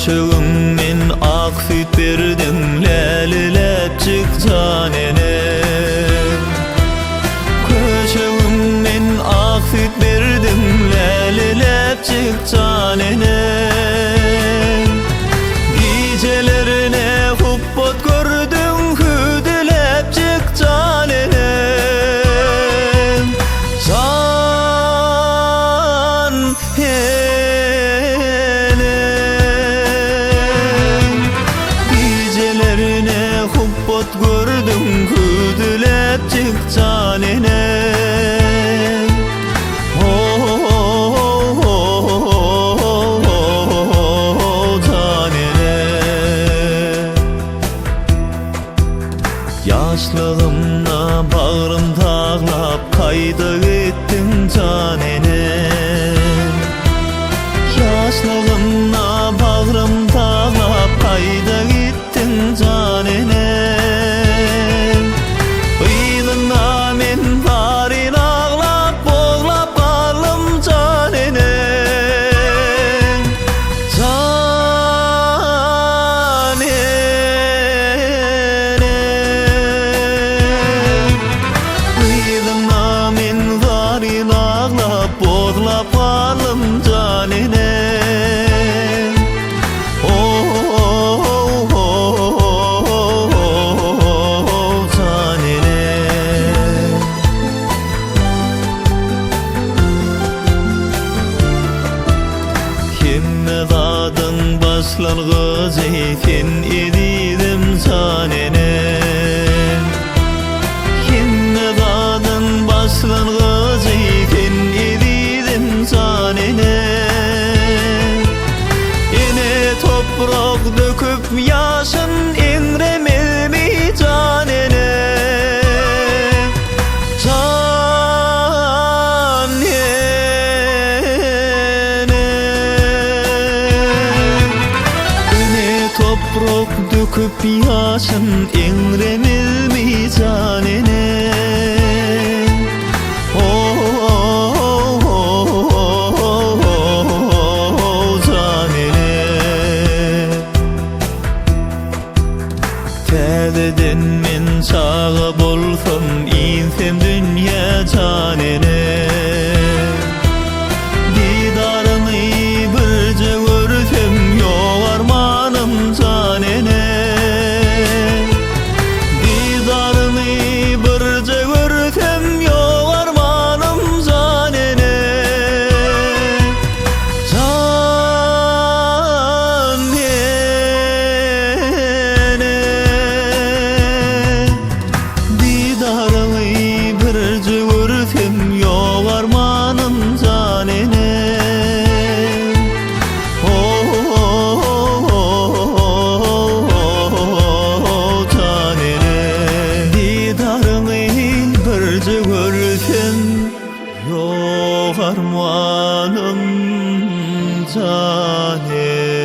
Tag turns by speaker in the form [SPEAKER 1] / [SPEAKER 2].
[SPEAKER 1] Köşeğimden ak süt berdim, lelelep çık canenem. Köşeğimden ak süt berdim, lelelep çık canenem. Gecelerine hubbot gördüm, hüdülep çık canenem. Can hubbot gördüm, hüdülep çık canenem. Canenem. Yaşlığımda bağrım tağlap kayda gittim canenem. Yaşlığımda bağrım tağlap kayda gittim canenem. Bıyığına men varin ağlap boğlap kalım canenem. Canenem. Bıyığına men varin ağlap boğlap kalım canenem. Kadın başlangıcı sen idim canenem. Kimme kadın başlangıcı sen idim canenem. Yine toprak döküp yaşın inremel mi canenem. Toprak döküp yaşın inremil mi canenem. Canenem. Tədeden men çağa bolsam insem dünya canenem. Didarını birce görsem yok armanım canenem. Didarını birce görsem yok armanım canenem. Canenem. Didarını birce görsem yok armanım canenem. Birce görsem yok armanım canenem.